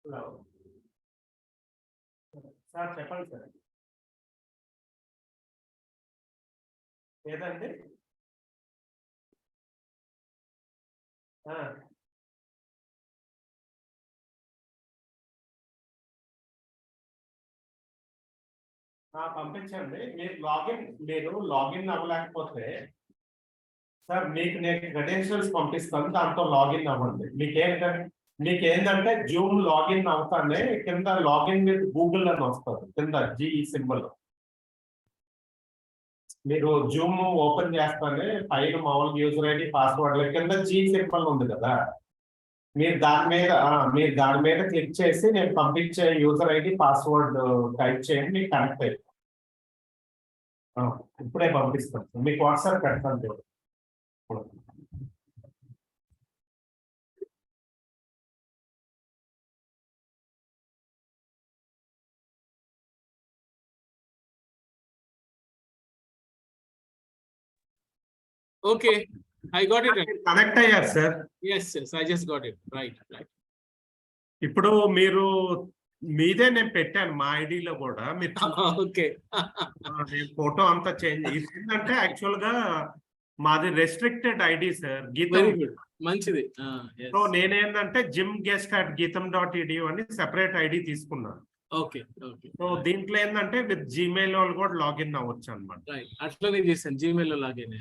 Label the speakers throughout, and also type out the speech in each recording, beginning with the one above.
Speaker 1: Hello sir చెప్పండి sir ఏదండి ఆ, పంపించండి మీరు లాగిన్ అవ్వలేకపోతే సార్ మీకు నేను క్రెడెన్షియల్స్ పంపిస్తాను దాంతో లాగిన్ అవ్వండి మీకు ఏంటంటే జూమ్ లాగిన్ అవుతానే కింద లాగిన్ విత్ గూగుల్ అని వస్తుంది కింద జీ సింబల్ మీరు జూమ్ ఓపెన్ చేస్తానే పైన మామూలు యూజర్ ఐడి పాస్వర్డ్ కింద జీ సింబల్ ఉంది కదా మీరు దాని మీద క్లిక్ చేసి నేను పంపించే యూజర్ ఐడి పాస్వర్డ్ టైప్ చేయండి మీకు కనెక్ట్ అయిపోయింది ఇప్పుడే పంపిస్తాను మీకు వాట్సాప్ పెడతాను చూడండి.
Speaker 2: Okay, I got it.
Speaker 1: Connect అయ్యారు sir
Speaker 2: Yes, I just got it. Right.
Speaker 1: ఇప్పుడు మీరు మీదే నేను పెట్టాను మా ఐడిలో కూడా మీరు
Speaker 2: Okay.
Speaker 1: నేను ఫోటో అంతా చేంజ్ ఏంటంటే యాక్చువల్ గా మాది రెస్ట్రిక్టెడ్ ఐడి సార్ గీతం
Speaker 2: Very good. మంచిది.
Speaker 1: సో నేనేంటంటే జిమ్ గెస్ట్ అట్ గీతం.edu అని సెపరేట్ ఐడి తీసుకున్నాను.
Speaker 2: ఓకే.
Speaker 1: సో దీంట్లో ఏంటంటే విత్ జీమెయిల్ వాళ్ళు కూడా లాగిన్ అవ్వచ్చు అనమాట.
Speaker 2: అట్లనే చేశాను జీమెయిల్ లో లాగిన్.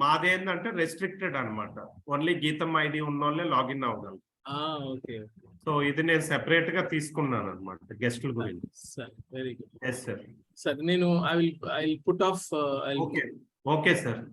Speaker 1: మాదేంటంటే రెస్ట్రిక్టెడ్ అనమాట. ఓన్లీ గీతం ఐడి ఉన్న వాళ్ళే లాగిన్ అవ్వగలరు.
Speaker 2: ఓకే.
Speaker 1: సో ఇది నేను సెపరేట్ గా తీసుకున్నాను అనమాట గెస్ట్ల గురించి.
Speaker 2: Sir very good.
Speaker 1: Yes sir.
Speaker 2: Sir నేను I will put off.
Speaker 1: Okay sir.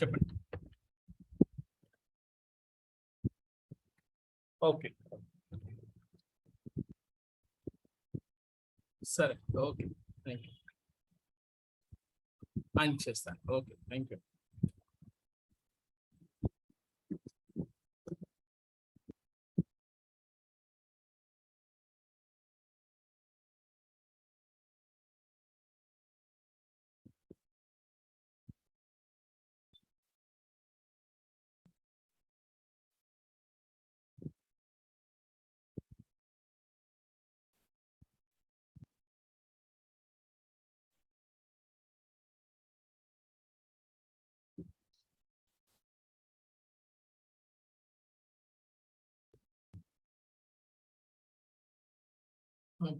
Speaker 3: చెప్పండి. ఓకే, సరే, ఓకే, థ్యాంక్ యూ. ఆన్ చేస్తాను. Okay, thank you.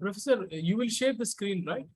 Speaker 3: Professor, you will share the screen, right?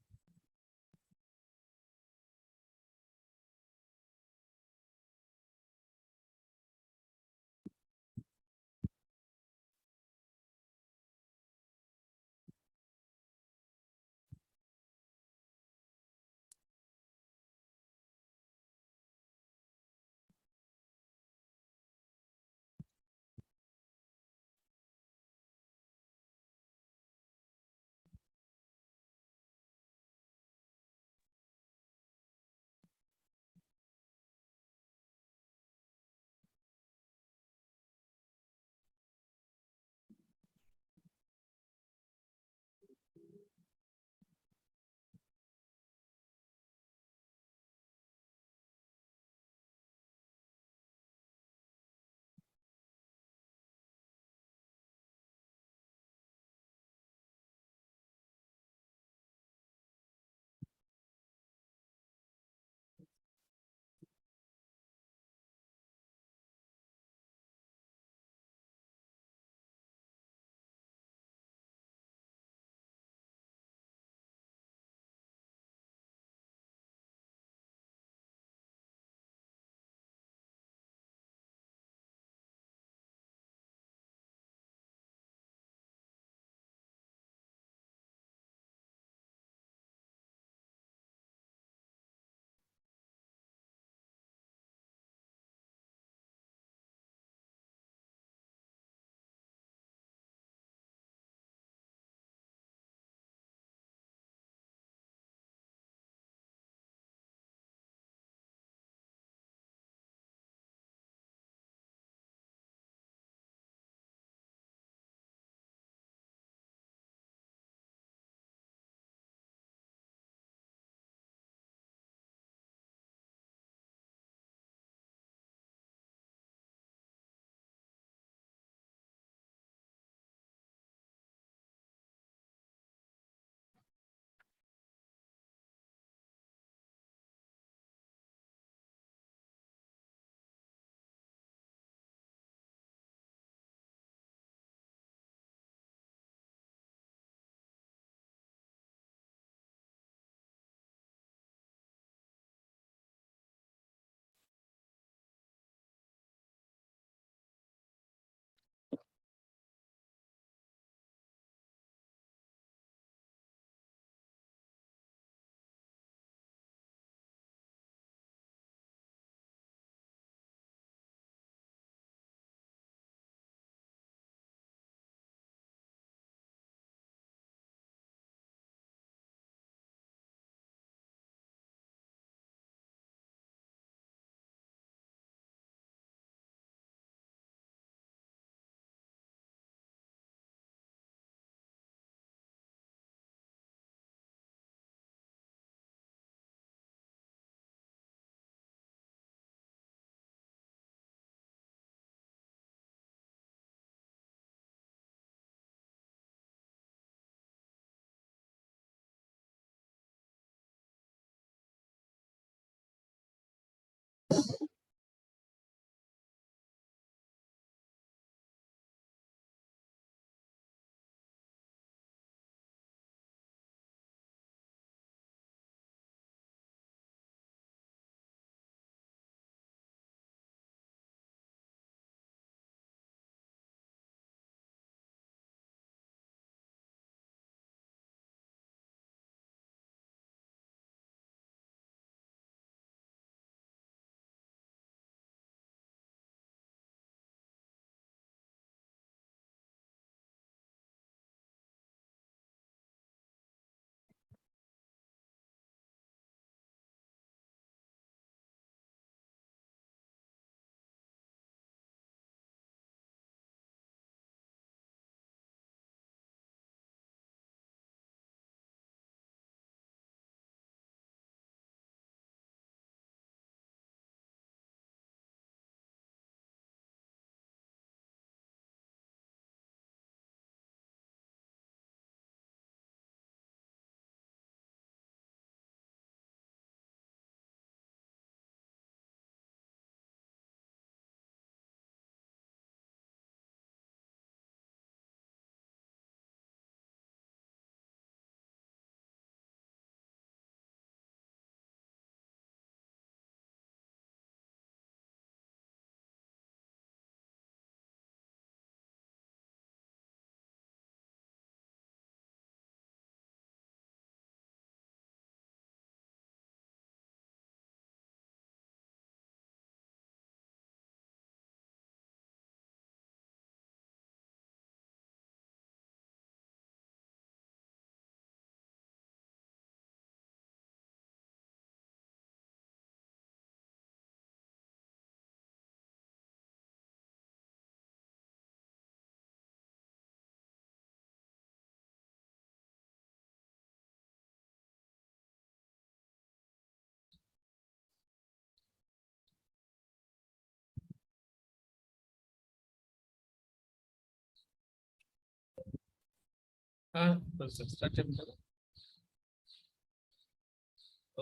Speaker 3: Professor, start చెప్పండి.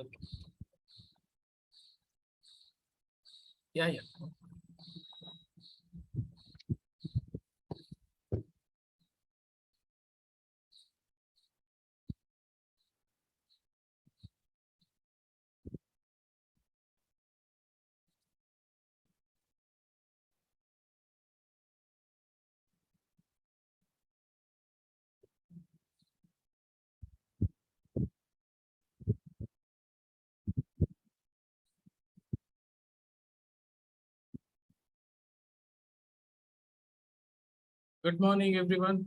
Speaker 3: Okay. Yeah. Good morning, everyone.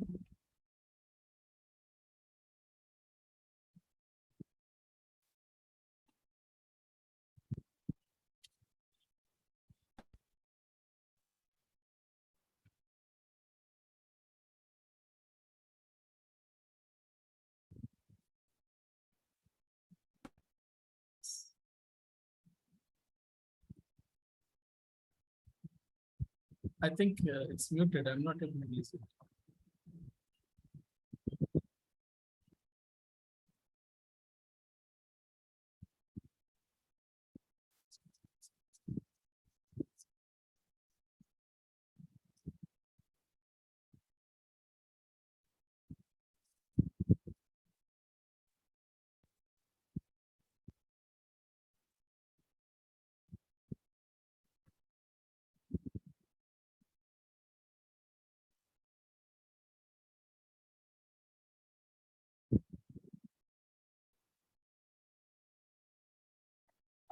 Speaker 3: I think it's muted. I'm not able to listen.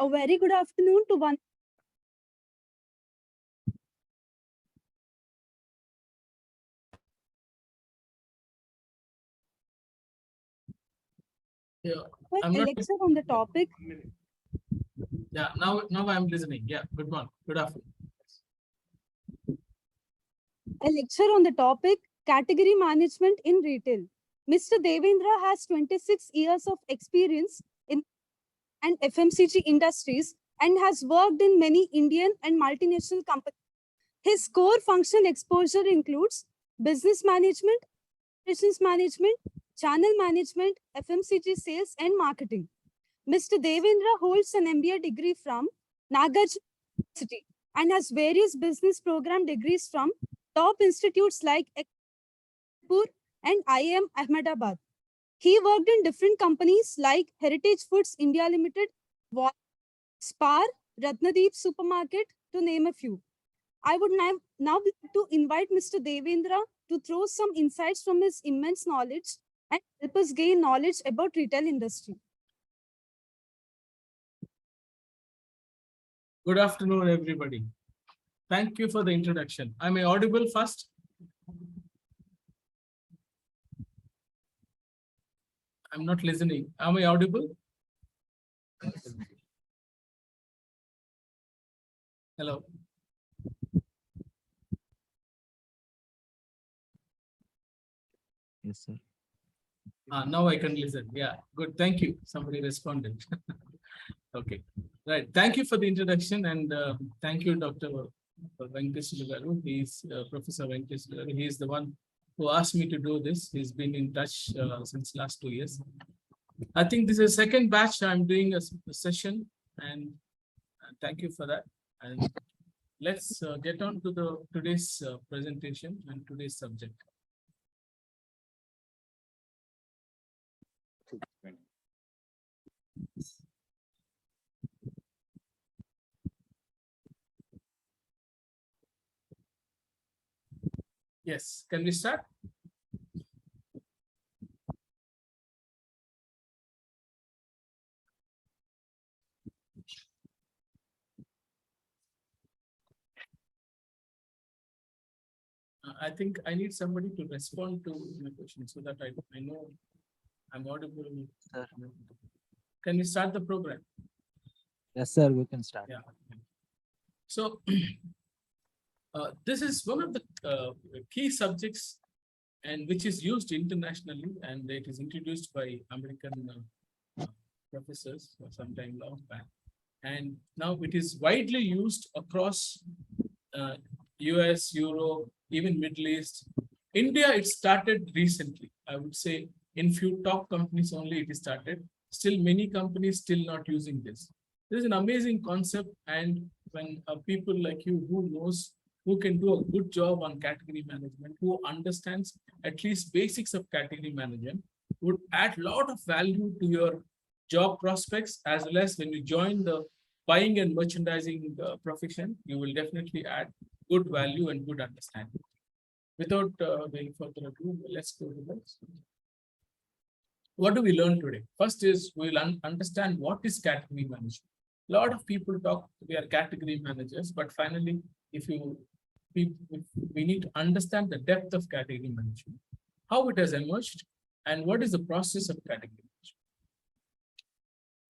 Speaker 4: A very good afternoon to one.
Speaker 2: Yeah,
Speaker 4: My
Speaker 2: I'm not.
Speaker 4: lecture on the topic.
Speaker 2: Yeah, now I'm listening. Yeah, good morning. Good afternoon.
Speaker 4: A lecture on the topic category management in retail. Mr. Devendra has 26 years of experience in and FMCG industries and has worked in many Indian and multinational companies. His core function exposure includes business management, operations management, channel management, FMCG sales and marketing. Mr. Devendra holds an MBA degree from Nagarjuna University and has various business program degrees from top institutes like Ekpur and IIM Ahmedabad. He worked in different companies like Heritage Foods India Limited, Spar, Ratnadeep Supermarket, to name a few. I would now like to invite Mr. Devendra to throw some insights from his immense knowledge and help us gain knowledge about retail industry.
Speaker 2: Good afternoon, everybody. Thank you for the introduction. Am I audible first? I'm not listening. Am I audible? Hello.
Speaker 5: Yes, sir.
Speaker 2: Now I can listen. Yeah, good. Thank you. Somebody responded. Okay, right. Thank you for the introduction, and thank you, Dr. Venkateswara Garu. He's Professor Venkateswara Garu. He is the one who asked me to do this. He's been in touch since last 2 years. I think this is the second batch I'm doing a session, and thank you for that. And let's get on to the today's presentation and today's subject. Yes, can we start? I think I need somebody to respond to my question so that I know I'm audible.
Speaker 5: Sir.
Speaker 2: Can we start the program?
Speaker 5: Yes, sir, we can start.
Speaker 2: Yeah. So this is one of the key subjects and which is used internationally, and it is introduced by American professors some time long back. And now it is widely used across US, Europe, even Middle East, India, it started recently. I would say in few top companies only it is started. Still many companies still not using this. This is an amazing concept, and when people like you who knows, who can do a good job on category management, who understands at least basics of category management, would add a lot of value to your job prospects, as well as when you join the buying and merchandising profession, you will definitely add good value and good understanding. Without going further ado, let's go to this. What do we learn today? First is we'll understand what is category management. A lot of people talk we are category managers, but finally, if we need to understand the depth of category management, how it has emerged, and what is the process of category management.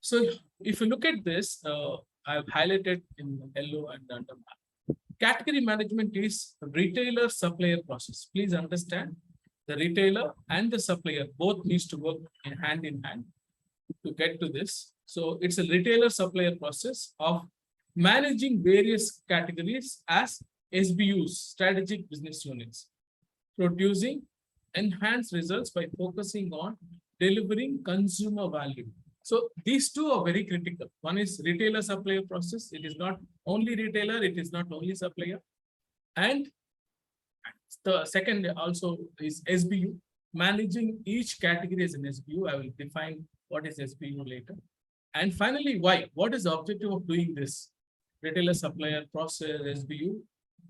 Speaker 2: So if you look at this, I've highlighted in yellow and under. Category management is retailer supplier process. Please understand the retailer and the supplier both needs to work in hand to get to this. So it's a retailer supplier process of managing various categories as SBUs, strategic business units, producing enhanced results by focusing on delivering consumer value. So these two are very critical. One is retailer supplier process. It is not only retailer, it is not only supplier. And the second also is SBU, managing each category as an SBU. I will define what is SBU later. And finally, why? What is the objective of doing this? Retailer supplier process, SBU,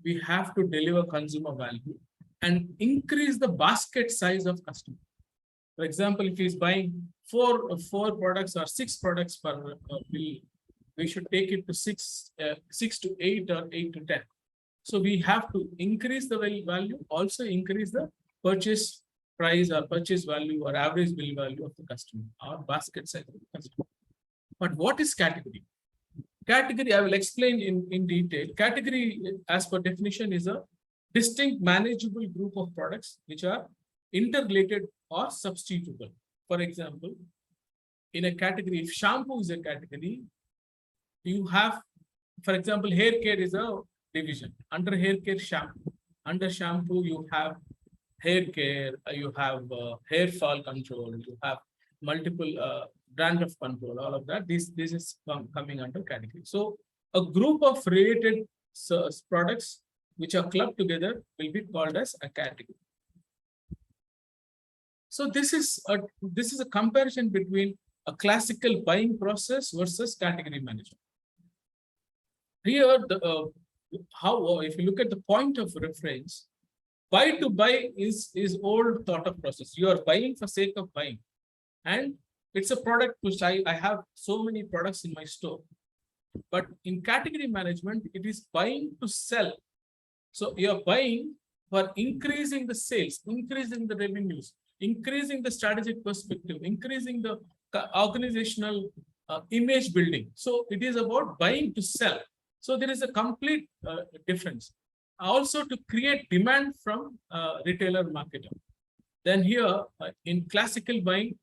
Speaker 2: we have to deliver consumer value and increase the basket size of customer. For example, if he's buying four products or 6 products per bill, we should take it to 6 to 8 or 8 to 10. So we have to increase the value, also increase the purchase price or purchase value or average bill value of the customer or basket size of the customer. But what is category? Category, I will explain in detail. Category, as per definition, is a distinct manageable group of products which are interrelated or substitutable. For example, in a category, if shampoo is a category, you have, for example, hair care is a division. Under hair care, shampoo. Under shampoo, you have hair care, you have hair fall control, you have multiple dandruff control, all of that. This is coming under category. So a group of related products which are clubbed together will be called as a category. So this is a comparison between a classical buying process versus category management. Here, if you look at the point of reference, buy to buy is old thought of process. You are buying for sake of buying, and it's a product which I have so many products in my store. But in category management, it is buying to sell. So you are buying for increasing the sales, increasing the revenues, increasing the strategic perspective, increasing the organizational image building. So it is about buying to sell. So there is a complete difference. Also to create demand from retailer marketer. Then here in classical buying,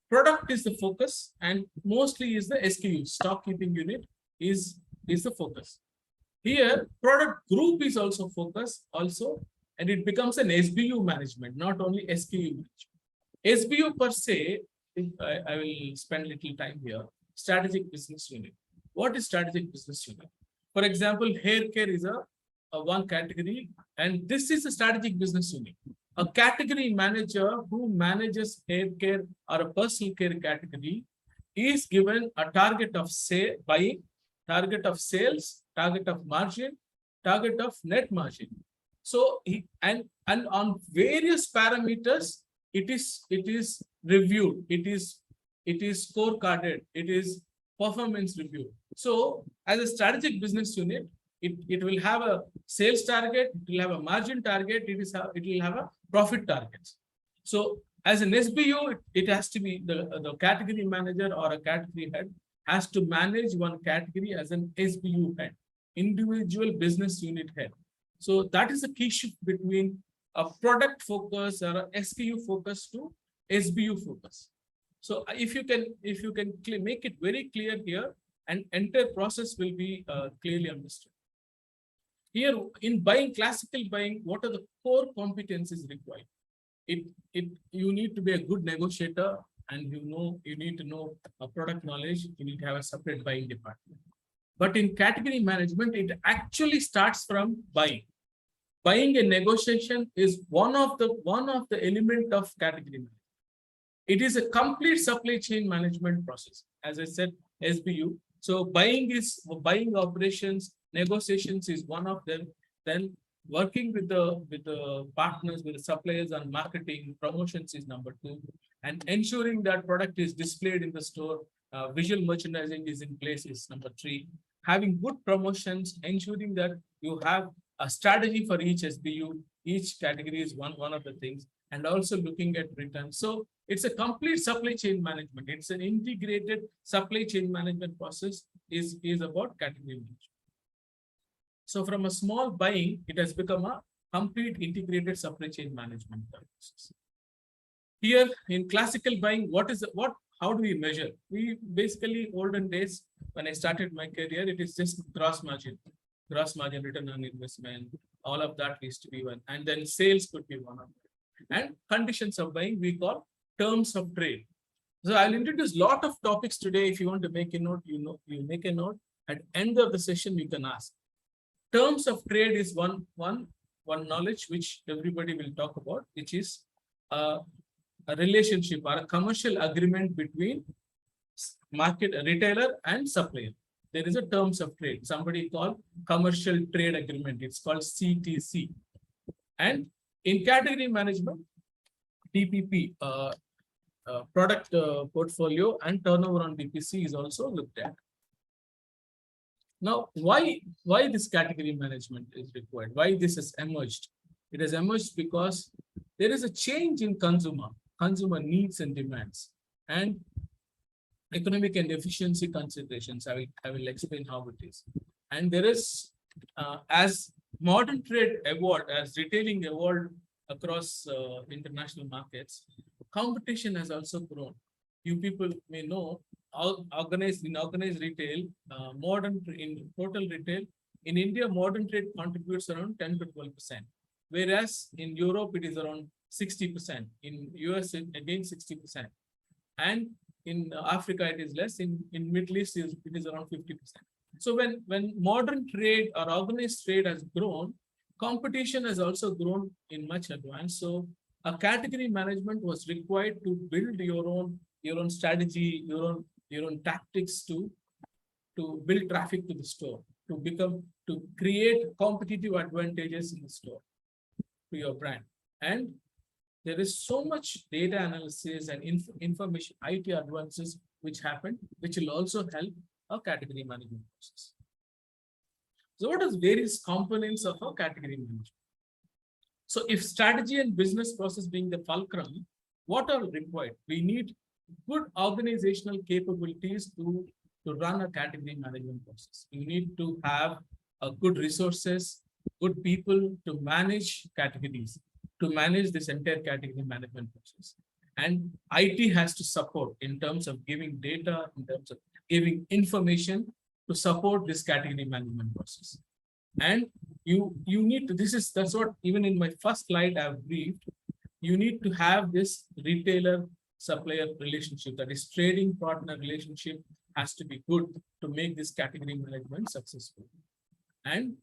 Speaker 2: product is the focus and mostly is the SKU, stock keeping unit is the focus. Here product group is also focus also, and it becomes an SBU management, not only SKU management. SBU per se, I will spend little time here. Strategic business unit. What is strategic business unit? For example, hair care is a one category, and this is a strategic business unit. A category manager who manages hair care or a personal care category is given a target of buying, target of sales, target of margin, target of net margin. So and on various parameters, it is reviewed, it is scorecarded, it is performance review. So as a strategic business unit, it will have a sales target, it will have a margin target, it will have a profit targets. So as an SBU, it has to be the category manager or a category head has to manage one category as an SBU head, individual business unit head. So that is the key shift between a product focus or a SKU focus to SBU focus. So if you can make it very clear here, and entire process will be clearly understood. Here in buying, classical buying, what are the core competencies required? You need to be a good negotiator, and you need to know a product knowledge. You need to have a separate buying department. But in category management, it actually starts from buying. Buying and negotiation is one of the element of category management. It is a complete supply chain management process. As I said, SBU. So buying operations, negotiations is one of them. Then working with the partners, with the suppliers on marketing, promotions is number 2, and ensuring that product is displayed in the store, visual merchandising is in place is number 3. Having good promotions, ensuring that you have a strategy for each SBU, each category is one of the things, and also looking at returns. So it's a complete supply chain management. It's an integrated supply chain management process is about category management. So from a small buying, it has become a complete integrated supply chain management process. Here in classical buying, how do we measure? We basically, olden days, when I started my career, it is just gross margin, return on investment, all of that used to be one. And then sales could be one of them. And conditions of buying, we call terms of trade. So I'll introduce a lot of topics today. If you want to make a note, you make a note. At end of the session, you can ask. Terms of trade is one knowledge which everybody will talk about, which is a relationship or a commercial agreement between retailer and supplier. There is a terms of trade. Somebody called commercial trade agreement. It's called CTC. And in category management, TPP, product portfolio and turnover on DPC is also looked at. Now, why this category management is required? Why this has emerged? It has emerged because there is a change in consumer needs and demands, and economic and efficiency considerations. I will explain how it is. And there is, as modern trade evolved, as retailing evolved across international markets, competition has also grown. You people may know, organized retail, in total retail, in India, modern trade contributes around 10 to 12%, whereas in Europe it is around 60%, in US again 60%, and in Africa it is less, in Middle East it is around 50%. So when modern trade or organized trade has grown, competition has also grown in much advance. So a category management was required to build your own strategy, your own tactics to build traffic to the store, to create competitive advantages in the store to your brand. And there is so much data analysis and information IT advances which happen, which will also help a category management process. So what are various components of a category management? So if strategy and business process being the fulcrum, what are required? We need good organizational capabilities to run a category management process. You need to have good resources, good people to manage categories, to manage this entire category management process. And IT has to support in terms of giving data, in terms of giving information to support this category management process. And you need to, that's what even in my first slide I've briefed, you need to have this retailer supplier relationship, that is trading partner relationship, has to be good to make this category management successful. And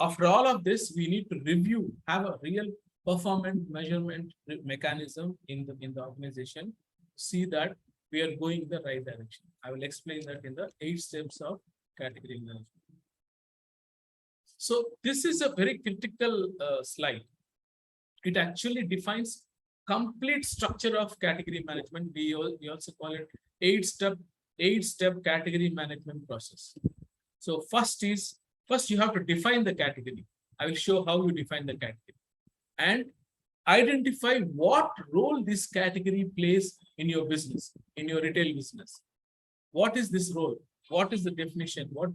Speaker 2: after all of this, we need to review, have a real performance measurement mechanism in the organization, see that we are going in the right direction. I will explain that in the 8 steps of category management. So this is a very critical slide. It actually defines complete structure of category management. We also call it 8-step category management process. So first you have to define the category. I will show how you define the category and identify what role this category plays in your business, in your retail business. What is this role? What is the definition? What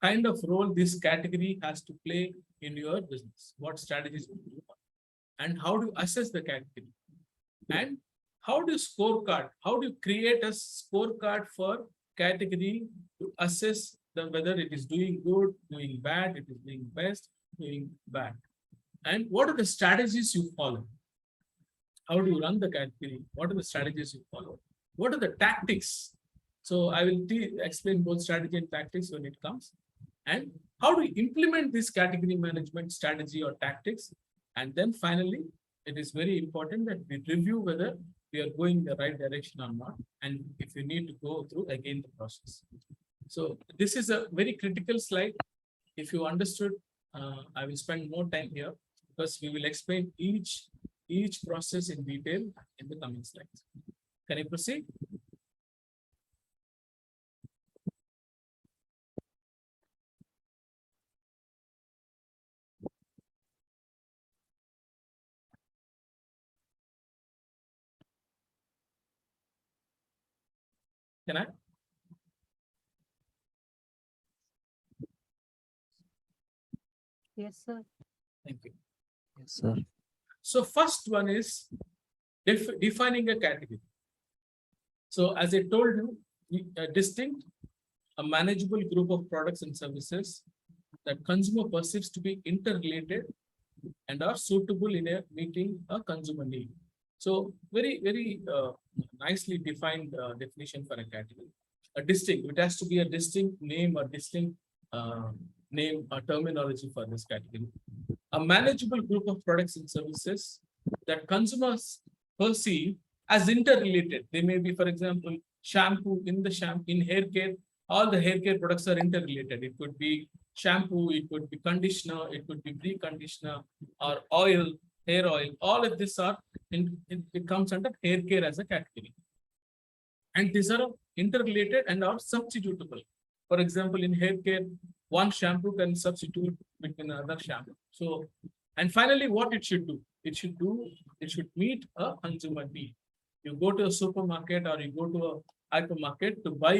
Speaker 2: kind of role this category has to play in your business? What strategies will you have? And how do you assess the category? And how do you create a scorecard for category to assess whether it is doing good, doing bad, it is doing best, doing bad. And what are the strategies you follow? How do you run the category? What are the strategies you follow? What are the tactics? So I will explain both strategy and tactics when it comes. And how do you implement this category management strategy or tactics? And then finally, it is very important that we review whether we are going the right direction or not. And if you need to go through again the process. So this is a very critical slide. If you understood, I will spend more time here because we will explain each process in detail in the coming slides. Can I proceed? Can I?
Speaker 4: Yes, sir.
Speaker 2: Thank you.
Speaker 5: Yes, sir.
Speaker 2: So first one is defining a category. So as I told you, a distinct, a manageable group of products and services that consumer perceives to be interrelated and are suitable in a meeting a consumer need. So very nicely defined definition for a category. A distinct, it has to be a distinct name or distinct name or terminology for this category. A manageable group of products and services that consumers perceive as interrelated. They may be, for example, shampoo in hair care. All the hair care products are interrelated. It could be shampoo, it could be conditioner, it could be pre-conditioner or oil, hair oil. All of this are it comes under hair care as a category. And these are interrelated and are substitutable. For example, in hair care, one shampoo can substitute between another shampoo. So, and finally, what it should do? It should meet a consumer need. You go to a supermarket or you go to a hypermarket to buy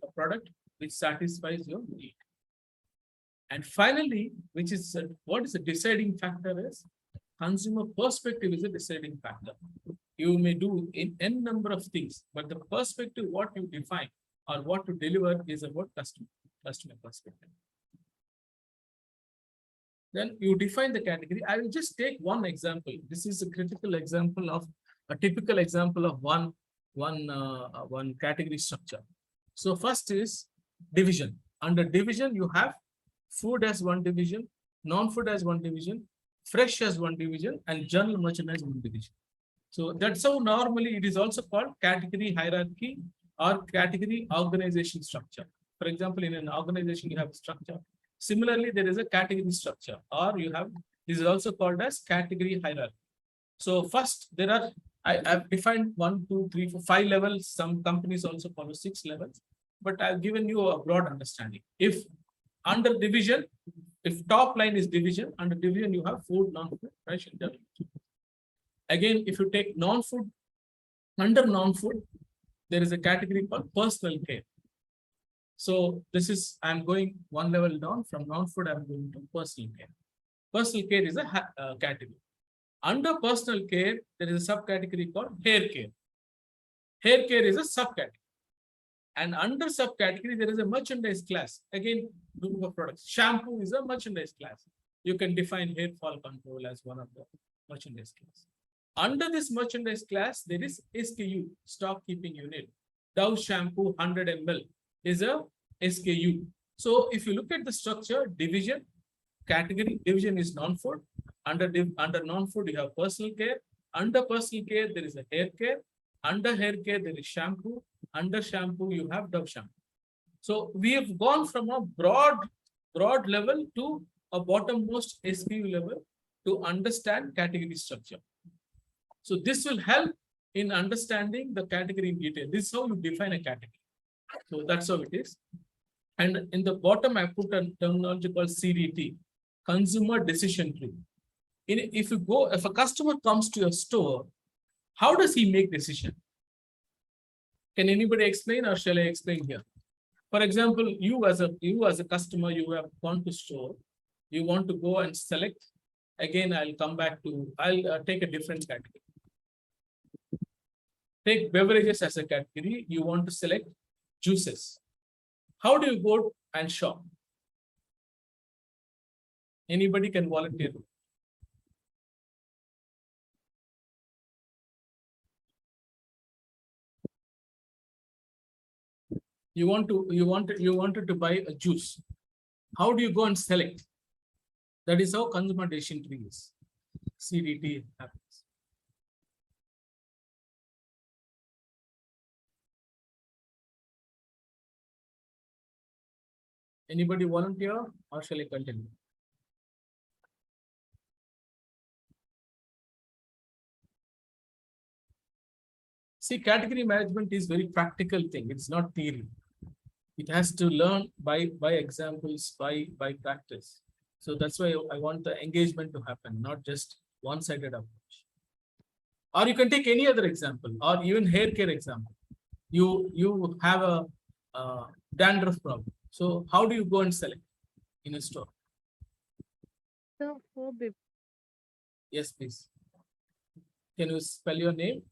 Speaker 2: a product which satisfies your need. And finally, which is what is the deciding factor is consumer perspective is a deciding factor. You may do in n number of things, but the perspective, what you define or what to deliver is about customer perspective. Then you define the category. I will just take one example. This is a critical example of a typical example of one category structure. So first is division. Under division, you have food as one division, non-food as one division, fresh as one division, and general merchandise one division. So that's how normally it is also called category hierarchy or category organization structure. For example, in an organization, you have a structure. Similarly, there is a category structure, or you have, this is also called as category hierarchy. So first, I've defined 1, 2, 3, 4, 5 levels. Some companies also follow 6 levels, but I've given you a broad understanding. If under division, if top line is division, under division you have food, non-food, fresh, and general. Again, if you take non-food, under non-food, there is a category called personal care. So this is, I'm going one level down from non-food, I'm going to personal care. Personal care is a category. Under personal care, there is a subcategory called hair care. Hair care is a subcategory. And under subcategory, there is a merchandise class. Again, group of products. Shampoo is a merchandise class. You can define hair fall control as one of the merchandise class. Under this merchandise class, there is SKU, stock keeping unit. Dove shampoo 100 ml is a SKU. So if you look at the structure, division, category, division is non-food. Under non-food, you have personal care. Under personal care, there is a hair care. Under hair care, there is shampoo. Under shampoo, you have Dove shampoo. So we have gone from a broad level to a bottommost SKU level to understand category structure. So this will help in understanding the category in detail. This is how you define a category. So that's how it is. And in the bottom, I put a terminology called CDT, consumer decision tree. If a customer comes to your store, how does he make decision? Can anybody explain, or shall I explain here? For example, you as a customer, you have gone to store, you want to go and select. Again, I'll come back to, I'll take a different category. Take beverages as a category. You want to select juices. How do you go and shop? Anybody can volunteer. You wanted to buy a juice. How do you go and select? That is how consumer decision tree is. CDT happens. Anybody volunteer or shall I continue? See, category management is very practical thing. It's not theory. It has to learn by examples, by practice. So that's why I want the engagement to happen, not just one-sided approach. Or you can take any other example, or even hair care example. You have a dandruff problem. So how do you go and select in a store?
Speaker 4: So
Speaker 2: Yes, please. Can you spell your name?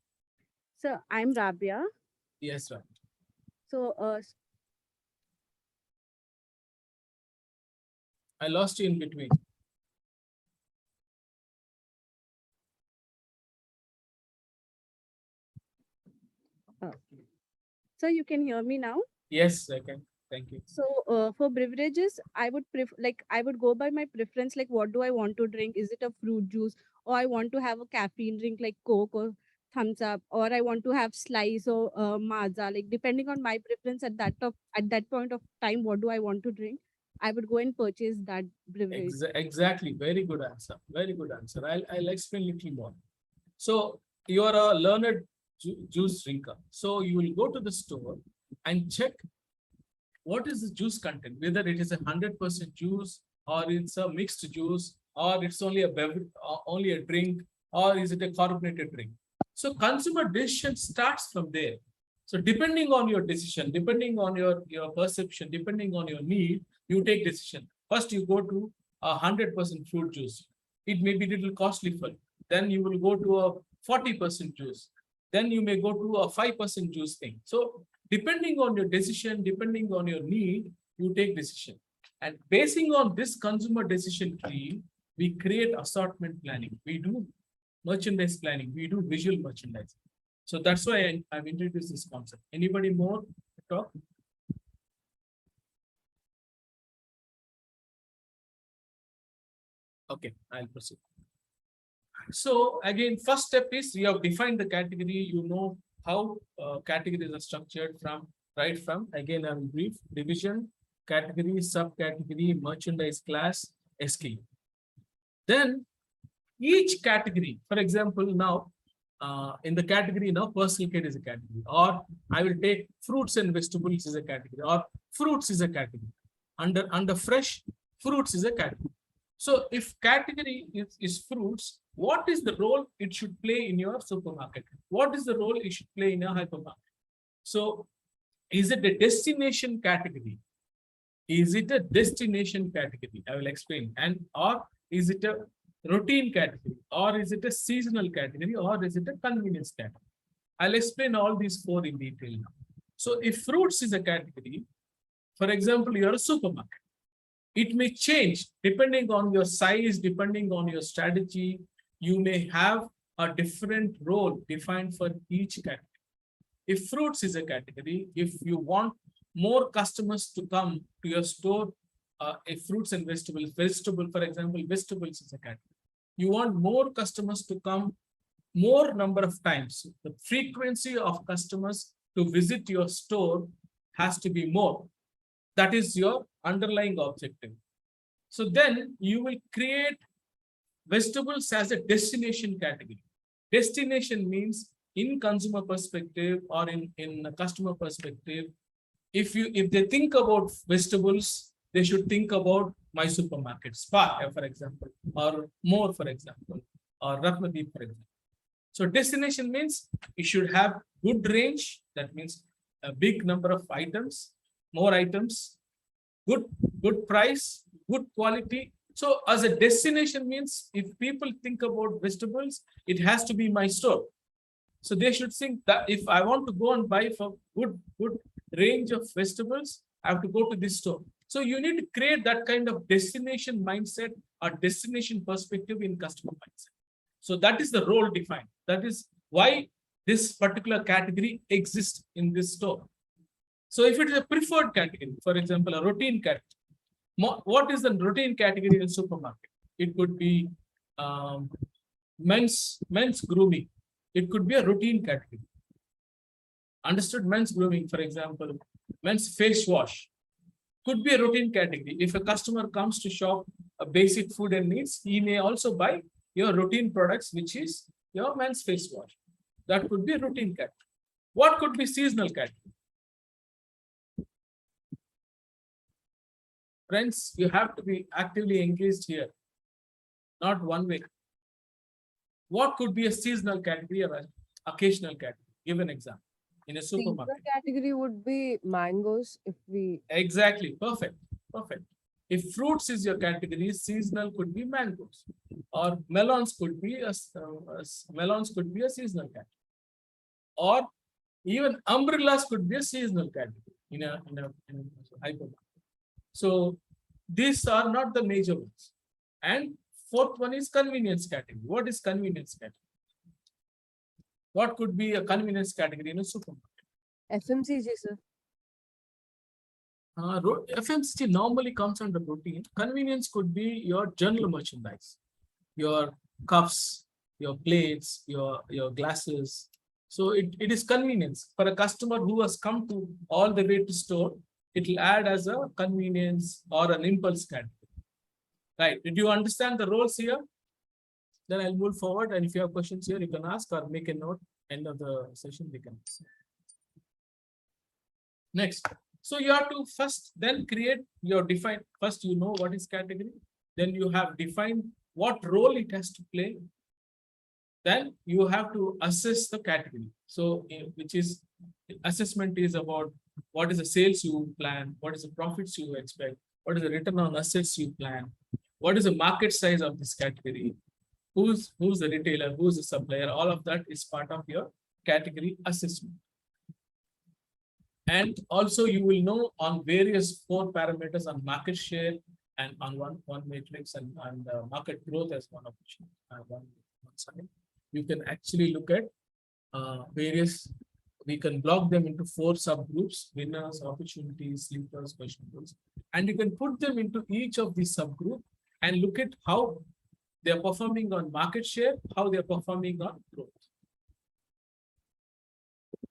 Speaker 4: sir, I'm Rabia.
Speaker 2: Yes, right.
Speaker 4: So
Speaker 2: I lost you in between.
Speaker 4: sir, you can hear me now.
Speaker 2: Yes, I can. Thank you.
Speaker 4: So for beverages, I would I would go by my preference. Like, what do I want to drink? Is it a fruit juice, or I want to have a caffeine drink like Coke or Thumbs Up, or I want to have slice or Maaza. Like, depending on my preference at that point of time, what do I want to drink? I would go and purchase that beverage.
Speaker 2: Exactly. Very good answer. Very good answer. I'll explain a little more. So you are a learned juice drinker. So you will go to the store and check what is the juice content, whether it is 100% juice, or it's a mixed juice, or it's only a beverage, only a drink, or is it a carbonated drink. So consumer decision starts from there. So depending on your decision, depending on your perception, depending on your need, you take decision. First, you go to 100% fruit juice. It may be a little costly for you. Then you will go to a 40% juice. Then you may go to a 5% juice thing. So depending on your decision, depending on your need, you take decision. And basing on this consumer decision tree, we create assortment planning. We do merchandise planning. We do visual merchandising. So that's why I've introduced this concept. Anybody more to talk? Okay, I'll proceed. So again, first step is you have defined the category. You know how categories are structured right from, again, I'm brief: division, category, subcategory, merchandise class, SKU. Then each category, for example, now in the category now, personal care is a category, or I will take fruits and vegetables is a category, or fruits is a category. Under fresh, fruits is a category. So if category is fruits, what is the role it should play in your supermarket? What is the role it should play in a hypermarket? So is it a destination category? Is it a destination category? I will explain. And or is it a routine category? Or is it a seasonal category? Or is it a convenience category? I'll explain all these four in detail now. So if fruits is a category, for example, you're a supermarket. It may change depending on your size, depending on your strategy. You may have a different role defined for each category. If fruits is a category, if you want more customers to come to your store, if fruits and vegetables, for example, vegetables is a category. You want more customers to come more number of times. The frequency of customers to visit your store has to be more. That is your underlying objective. So then you will create vegetables as a destination category. Destination means in consumer perspective or in a customer perspective, if they think about vegetables, they should think about my supermarket, Spa, for example, or More, for example, or Ratnadeep, for example. So destination means it should have good range. That means a big number of items, more items, good price, good quality. So as a destination means if people think about vegetables, it has to be my store. So they should think that if I want to go and buy for good range of vegetables, I have to go to this store. So you need to create that kind of destination mindset or destination perspective in customer mindset. So that is the role defined. That is why this particular category exists in this store. So if it is a preferred category, for example, a routine category, what is the routine category in a supermarket? It could be men's grooming. It could be a routine category. Understood? Men's grooming, for example, men's face wash could be a routine category. If a customer comes to shop a basic food and needs, he may also buy your routine products, which is your men's face wash. That could be a routine category. What could be seasonal category? Friends, you have to be actively engaged here, not one way. What could be a seasonal category or an occasional category? Give an example in a
Speaker 6: Seasonal
Speaker 2: supermarket.
Speaker 6: category would be mangoes if we.
Speaker 2: Exactly, perfect, perfect. If fruits is your category, seasonal could be mangoes, or melons could be a seasonal category, or even umbrellas could be a seasonal category in a hypermarket. So these are not the major ones. And fourth one is convenience category. What is convenience category? What could be a convenience category in a supermarket?
Speaker 6: FMCG, sir.
Speaker 2: FMCG normally comes under routine. Convenience could be your general merchandise, your cups, your plates, your glasses. So it is convenience for a customer who has come to all the way to store. It will add as a convenience or an impulse category. Right? Did you understand the roles here? Then I'll move forward, and if you have questions here, you can ask or make a note. End of the session, we can ask. Next. So you have to first then create your define. First, you know what is category. Then you have defined what role it has to play. Then you have to assess the category. So which is assessment is about what is the sales you plan, what is the profits you expect, what is the return on assets you plan, what is the market size of this category, who's the retailer, who's the supplier. All of that is part of your category assessment. And also you will know on various 4 parameters on market share and on one matrix and market growth as one side. You can actually look at various, we can block them into 4 subgroups: winners, opportunities, sleepers, questionables, and you can put them into each of these subgroups and look at how they are performing on market share, how they are performing on growth.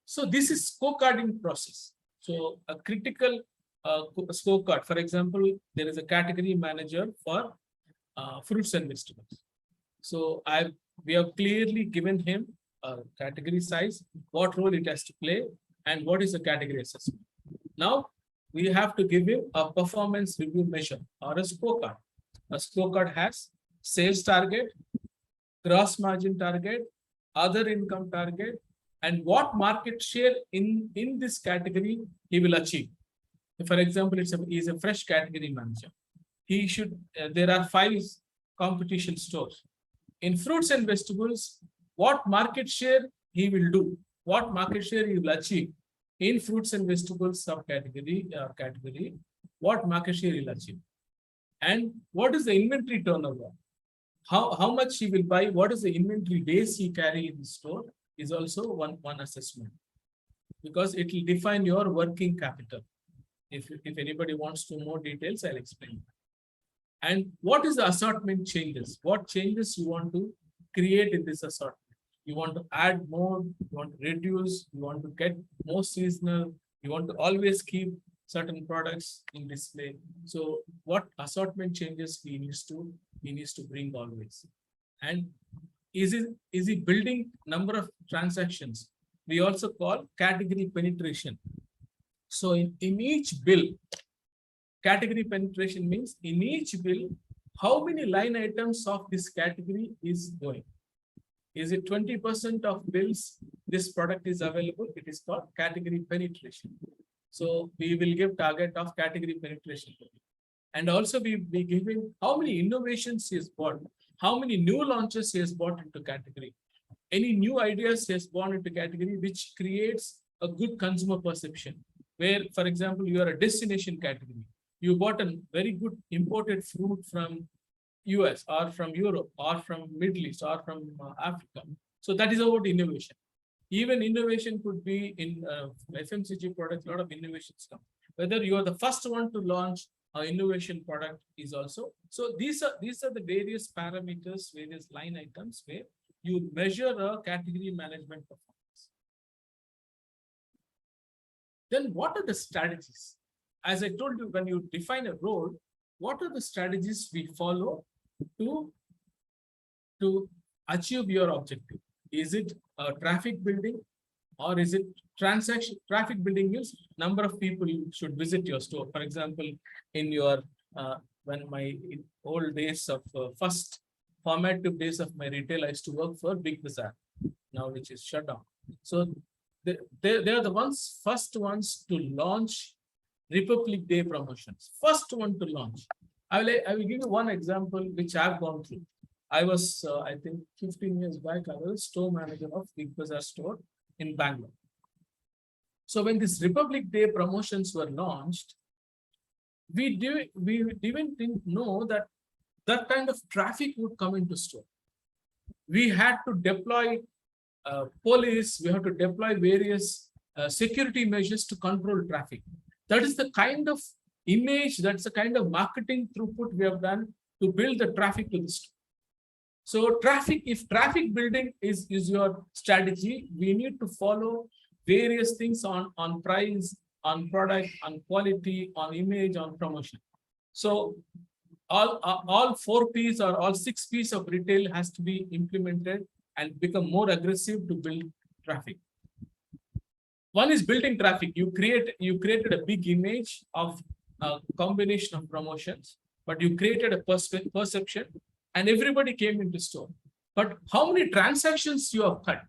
Speaker 2: So this is scorecarding process. So a critical scorecard, for example, there is a category manager for fruits and vegetables. So we have clearly given him a category size, what role it has to play, and what is the category assessment. Now we have to give him a performance review measure or a scorecard. A scorecard has sales target, gross margin target, other income target, and what market share in this category he will achieve. For example, he's a fresh category manager. He should, there are 5 competition stores. In fruits and vegetables, what market share he will do, what market share he will achieve in fruits and vegetables subcategory category, what market share he will achieve. And what is the inventory turnover? How much he will buy, what is the inventory days he carry in the store is also one assessment, because it will define your working capital. If anybody wants to know more details, I'll explain. And what is the assortment changes? What changes you want to create in this assortment? You want to add more, you want to reduce, you want to get more seasonal, you want to always keep certain products in display. So what assortment changes he needs to bring always. And is he building number of transactions? We also call category penetration. So in each bill, category penetration means in each bill, how many line items of this category is going? Is it 20% of bills this product is available? It is called category penetration. So we will give target of category penetration. And also we give him how many innovations he has bought, how many new launches he has bought into category, any new ideas he has bought into category, which creates a good consumer perception. where, for example, you are a destination category. You bought a very good imported fruit from US or from Europe or from Middle East or from Africa. So that is about innovation. Even innovation could be in FMCG products, a lot of innovations come. Whether you are the first one to launch an innovation product is also. So these are the various parameters, various line items where you measure a category management performance. Then what are the strategies? As I told you, when you define a role, what are the strategies we follow to achieve your objective? Is it traffic building, or is it transaction? Traffic building means number of people should visit your store. For example, in your when my old days of first formative days of my retail, I used to work for Big Bazaar, now which is shut down. So they are the first ones to launch Republic Day promotions. First one to launch. I will give you one example which I've gone through. I was, I think 15 years back, I was store manager of Big Bazaar store in Bangalore. So when this Republic Day promotions were launched, we didn't know that kind of traffic would come into store. We had to deploy police, we have to deploy various security measures to control traffic. That is the kind of image, that's the kind of marketing throughput we have done to build the traffic to the store. So if traffic building is your strategy, we need to follow various things on price, on product, on quality, on image, on promotion. So all 4 P's or all 6 P's of retail has to be implemented and become more aggressive to build traffic. One is building traffic. You created a big image of a combination of promotions, but you created a perception and everybody came into store. But how many transactions you have cut?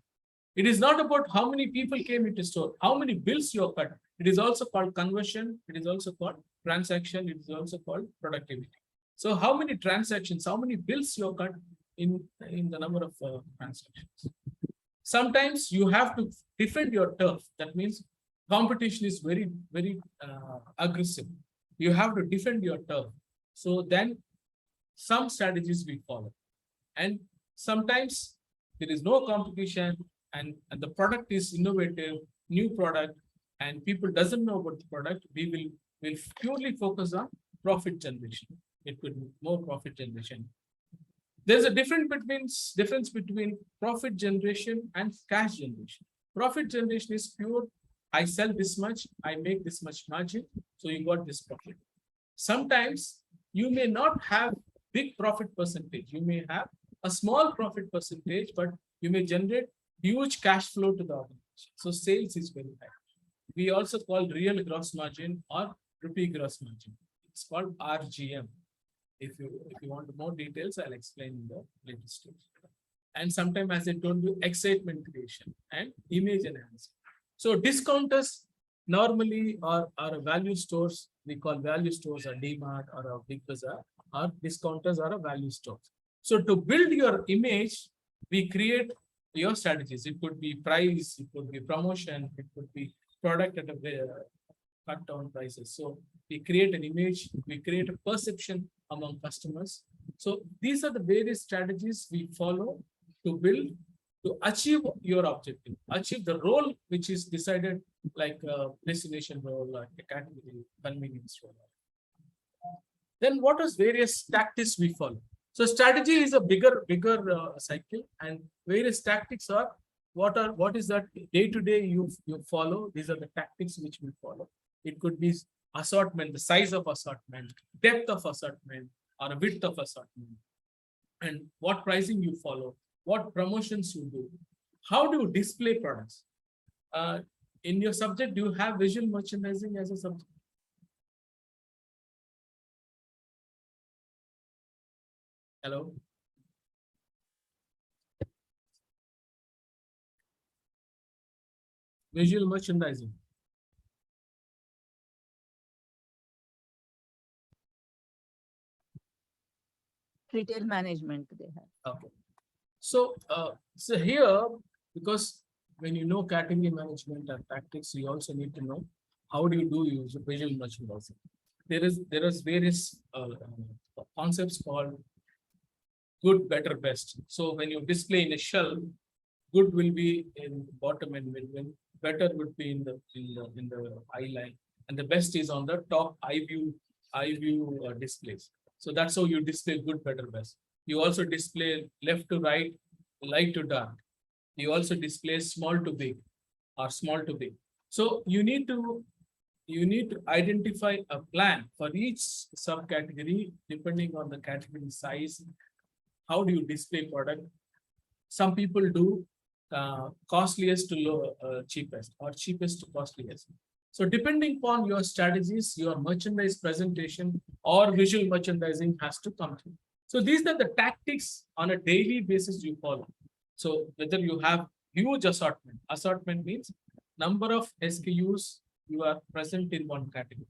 Speaker 2: It is not about how many people came into store, how many bills you have cut. It is also called conversion. It is also called transaction. It is also called productivity. So how many transactions, how many bills you have cut in the number of transactions? Sometimes you have to defend your turf. That means competition is very, very aggressive. You have to defend your turf. So then some strategies we follow. And sometimes there is no competition and the product is innovative, new product, and people doesn't know about the product. We will purely focus on profit generation. It could be more profit generation. There's a difference between profit generation and cash generation. Profit generation is pure. I sell this much, I make this much margin, so you got this profit. Sometimes you may not have big profit percentage. You may have a small profit percentage, but you may generate huge cash flow to the organization. So sales is very high. We also call real gross margin or rupee gross margin. It's called RGM. If you want more details, I'll explain in the later stage. And sometimes, as I told you, excitement creation and image enhancement. So discounters normally are value stores. We call value stores a DMart or a Big Bazaar, or discounters are a value stores. So to build your image, we create your strategies. It could be price, it could be promotion, it could be product at a cut down prices. So we create an image, we create a perception among customers. So these are the various strategies we follow to build, to achieve your objective, achieve the role which is decided, like a destination role, like a category, convenience role. Then what is various tactics we follow? So strategy is a bigger cycle, and various tactics are what is that day to day you follow. These are the tactics which we follow. It could be assortment, the size of assortment, depth of assortment, or a width of assortment, and what pricing you follow, what promotions you do, how do you display products. In your subject, do you have visual merchandising as a subject? Hello? Visual merchandising.
Speaker 7: Retail management they have.
Speaker 2: Okay. So, so here, because when you know category management and tactics, you also need to know how do you do use visual merchandising? There is various concepts called good, better, best. So when you display in a shelf, good will be in bottom and middle, better would be in the eye line, and the best is on the top eye view displays. So that's how you display good, better, best. You also display left to right, light to dark. You also display small to big or small to big. So you need to identify a plan for each subcategory depending on the category size. How do you display product? Some people do costliest to low, cheapest or cheapest to costliest. So depending upon your strategies, your merchandise presentation or visual merchandising has to come through. So these are the tactics on a daily basis you follow. So whether you have huge assortment means number of SKUs you are present in one category.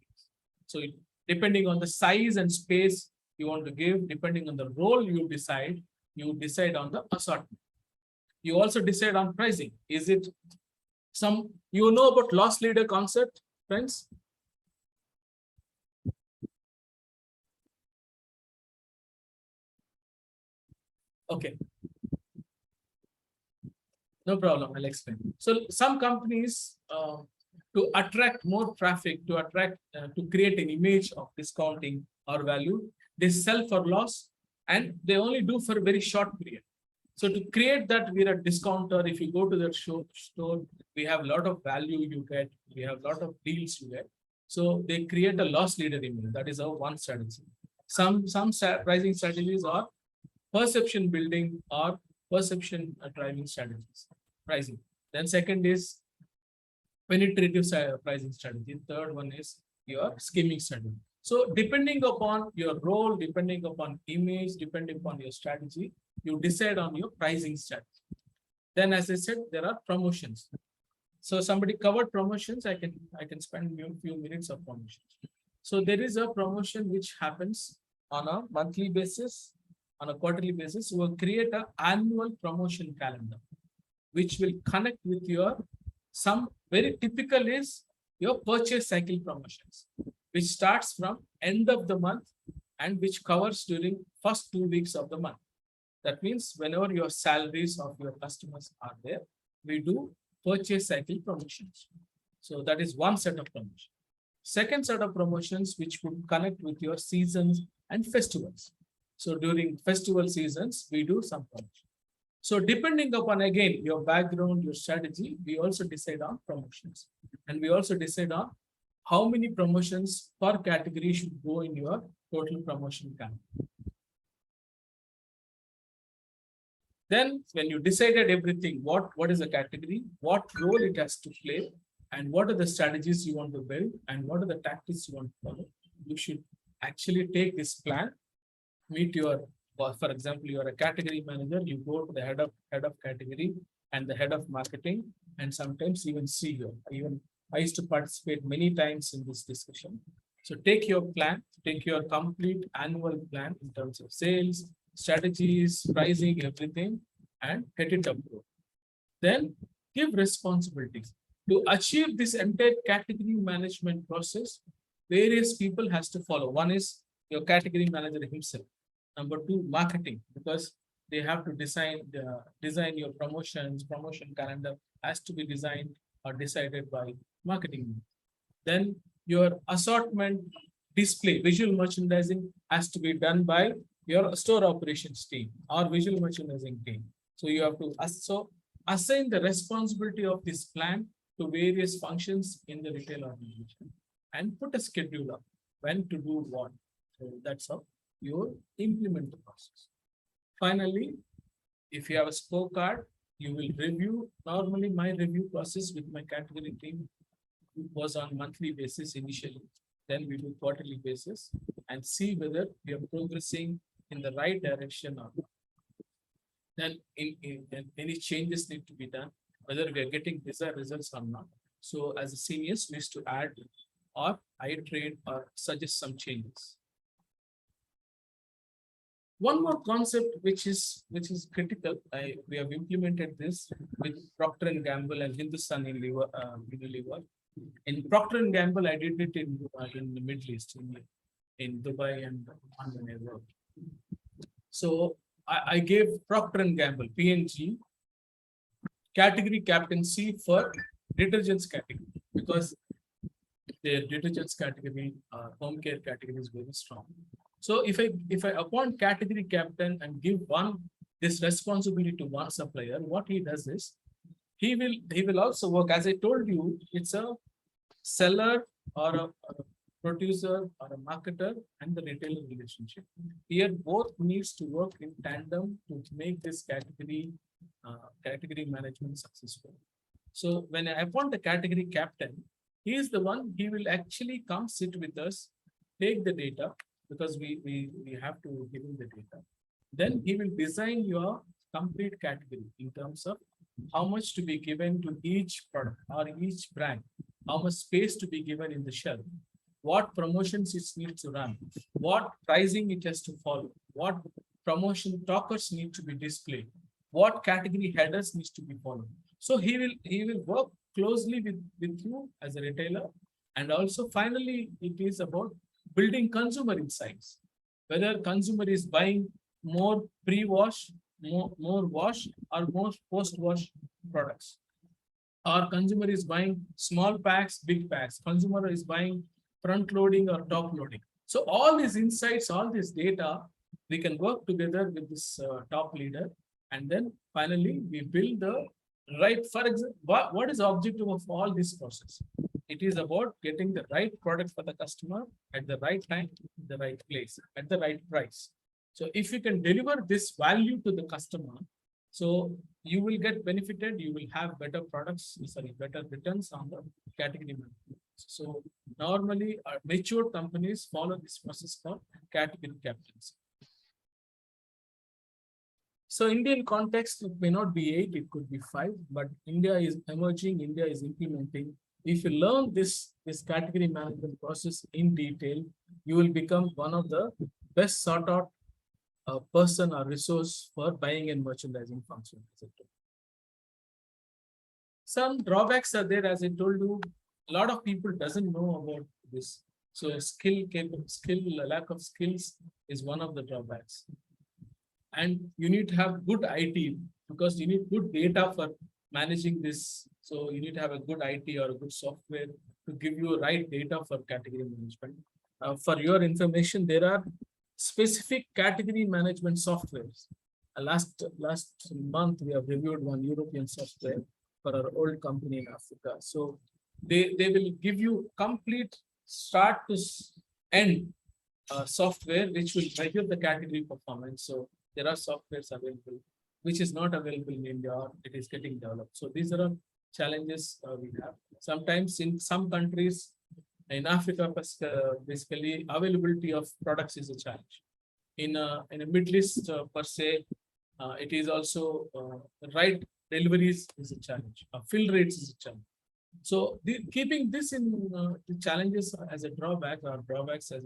Speaker 2: So depending on the size and space you want to give, depending on the role you decide on the assortment. You also decide on pricing. Is it you know about loss leader concept, friends? Okay. No problem, I'll explain. So some companies, to attract more traffic, to create an image of discounting or value, they sell for loss and they only do for a very short period. So to create that, we're a discounter. If you go to the store, we have a lot of value you get, we have a lot of deals you get. So they create a loss leader image. That is our one strategy. Some pricing strategies are perception building or perception driving strategies. Pricing. Then second is penetrative pricing strategy. Third one is your skimming strategy. So depending upon your role, depending upon image, depending upon your strategy, you decide on your pricing strategy. Then, as I said, there are promotions. So somebody covered promotions. I can spend a few minutes of promotions. So there is a promotion which happens on a monthly basis, on a quarterly basis. We will create an annual promotion calendar, which will connect with some very typical is your purchase cycle promotions, which starts from end of the month and which covers during first 2 weeks of the month. That means whenever your salaries of your customers are there, we do purchase cycle promotions. So that is one set of promotions. Second set of promotions which would connect with your seasons and festivals. So during festival seasons, we do some promotion. So depending upon, again, your background, your strategy, we also decide on promotions. And we also decide on how many promotions per category should go in your total promotion calendar. Then when you decided everything, what is the category, what role it has to play, and what are the strategies you want to build, and what are the tactics you want to follow, you should actually take this plan, meet your, for example, you are a category manager, you go to the head of category and the head of marketing, and sometimes even CEO. I used to participate many times in this discussion. So take your plan, take your complete annual plan in terms of sales, strategies, pricing, everything, and get it approved. Then give responsibilities. To achieve this entire category management process, various people has to follow. One is your category manager himself. Number two, marketing, because they have to design your promotion calendar has to be designed or decided by marketing. Then your assortment display, visual merchandising has to be done by your store operations team or visual merchandising team. So you have to assign the responsibility of this plan to various functions in the retail organization and put a schedule up when to do what. So that's how you implement the process. Finally, if you have a scorecard, you will review. Normally, my review process with my category team was on monthly basis initially. Then we do quarterly basis and see whether we are progressing in the right direction or not. Then any changes need to be done, whether we are getting desired results or not. So as a seniors, we used to add or iterate or suggest some changes. One more concept which is critical. We have implemented this with Procter and Gamble and Hindustan Unilever. In Procter and Gamble, I did it in the Middle East, in Dubai and when I worked. So I gave Procter and Gamble (P&G) category captaincy for detergents category because their detergents category, home care category is very strong. So if I appoint category captain and give this responsibility to one supplier, what he does is he will also work, as I told you, it's a seller or a producer or a marketer and the retailer relationship. Here both needs to work in tandem to make this category management successful. So when I appoint the category captain, he is the one, he will actually come sit with us, take the data, because we have to give him the data. Then he will design your complete category in terms of how much to be given to each product or each brand, how much space to be given in the shelf, what promotions it needs to run, what pricing it has to follow, what promotion talkers need to be displayed, what category headers needs to be followed. So he will work closely with you as a retailer. And also finally, it is about building consumer insights, whether consumer is buying more pre-wash, more wash, or more post-wash products, or consumer is buying small packs, big packs, consumer is buying front loading or top loading. So all these insights, all this data, we can work together with this top leader, and then finally we build the right. For example, what is the objective of all this process? It is about getting the right product for the customer at the right time, the right place, at the right price. So if you can deliver this value to the customer, so you will get benefited, you will have better products, better returns on the category management. So normally mature companies follow this process called category captaincy. So Indian context, it may not be 8, it could be 5, but India is emerging, India is implementing. If you learn this category management process in detail, you will become one of the best sought out person or resource for buying and merchandising function. Some drawbacks are there, as I told you. A lot of people doesn't know about this. So lack of skills is one of the drawbacks. And you need to have good IT because you need good data for managing this. So you need to have a good IT or a good software to give you right data for category management. For your information, there are specific category management softwares. Last month, we have reviewed one European software for our old company in Africa. So they will give you complete start to end software which will measure the category performance. So there are softwares available which is not available in India, or it is getting developed. So these are challenges we have. Sometimes in some countries in Africa, basically availability of products is a challenge. In a Middle East per se, it is also right deliveries is a challenge. Fill rates is a challenge. So keeping this in the challenges as a drawback or drawbacks as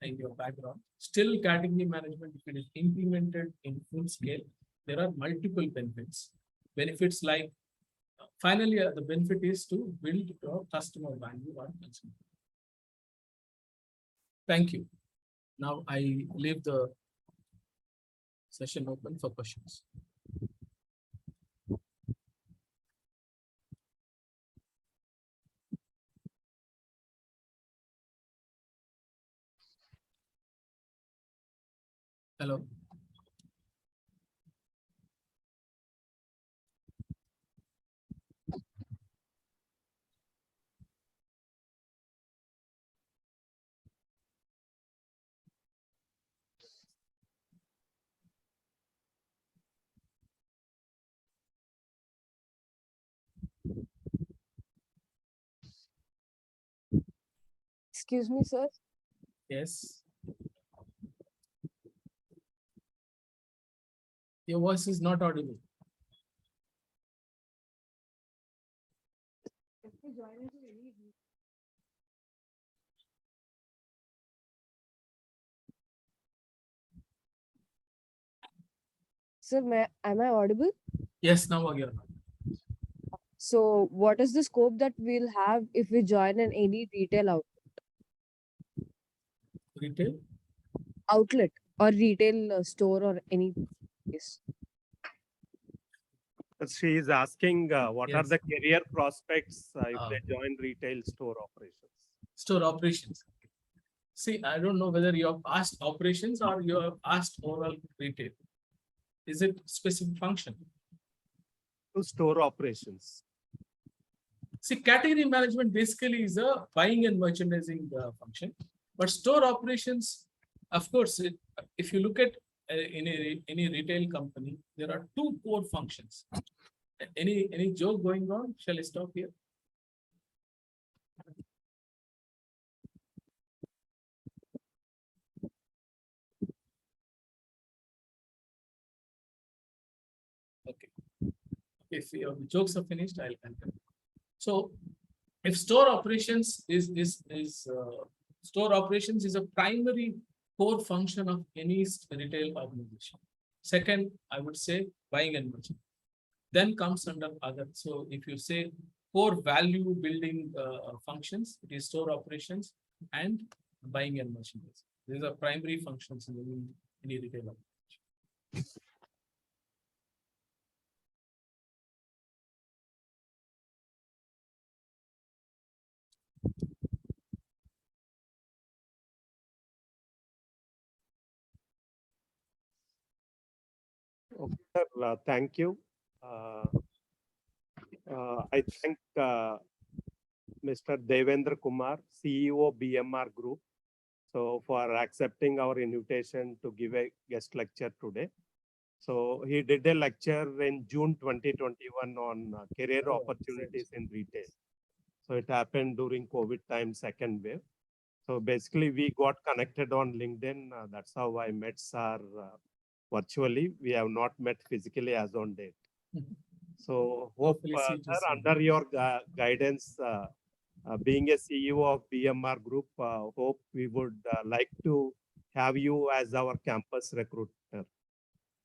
Speaker 2: in your background, still category management, if it is implemented in full scale, there are multiple benefits. Benefits like finally the benefit is to build your customer value or consumer. Thank you. Now I leave the session open for questions. Hello.
Speaker 6: Excuse me, sir.
Speaker 2: Yes. Your voice is not audible.
Speaker 6: Sir, am I audible?
Speaker 2: Yes, now you're not.
Speaker 6: So what is the scope that we'll have if we join in any
Speaker 2: Retail.
Speaker 6: outlet or retail store or any place?
Speaker 1: She is asking what are
Speaker 2: Yes.
Speaker 1: the career prospects if
Speaker 2: Ah,
Speaker 1: they
Speaker 2: okay.
Speaker 1: join retail store operations.
Speaker 2: Store operations. See, I don't know whether you have asked operations or you have asked overall retail. Is it specific function?
Speaker 1: To store operations.
Speaker 2: See, category management basically is a buying and merchandising function, but store operations, of course, if you look at any retail company, there are two core functions. Any joke going on? Shall I stop here? Okay. If your jokes are finished, I'll continue. So, if store operations store operations is a primary core function of any retail organization. Second, I would say buying and merchandising. Then comes under other. So, if you say core value building functions, it is store operations and buying and merchandising. These are primary functions in any retail organization.
Speaker 1: Okay, sir, thank you. I thank Mr. Devendra Kumar, CEO BMR Group, so for accepting our invitation to give a guest lecture today. So he did a lecture in June 2021 on career opportunities in retail. So it happened during COVID time, second wave. So basically we got connected on LinkedIn. That's how I met sir virtually. We have not met physically as on date. So hope
Speaker 2: Hopefully see you
Speaker 1: sir,
Speaker 2: soon.
Speaker 1: under your guidance, being a CEO of BMR Group, hope we would like to have you as our campus recruiter. So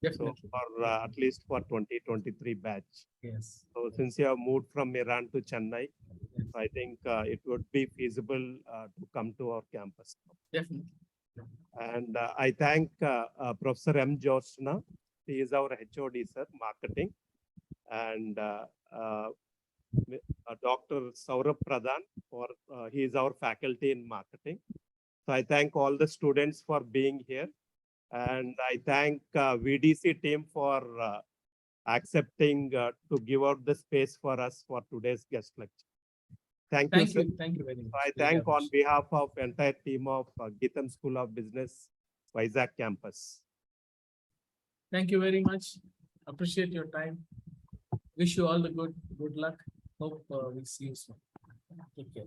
Speaker 2: Definitely.
Speaker 1: for at least for 2023 batch.
Speaker 2: Yes.
Speaker 1: So since you have moved from Iran to Chennai,
Speaker 2: Yes.
Speaker 1: I think it would be feasible to come to our campus.
Speaker 2: Definitely.
Speaker 1: And I thank Professor M. Jyotsna. He is our HOD, sir, marketing. And Dr. Saurabh Pradhan, for he is our faculty in marketing. So I thank all the students for being here. And I thank VDC team for accepting to give out the space for us for today's guest lecture. Thank you, sir.
Speaker 2: Thank you very much.
Speaker 1: I
Speaker 2: Really
Speaker 1: thank on
Speaker 2: appreciate
Speaker 1: behalf of entire team of Geetham School of Business, Vizag campus.
Speaker 2: Thank you very much. Appreciate your time. Wish you all the good luck. Hope we'll see you soon. Take care.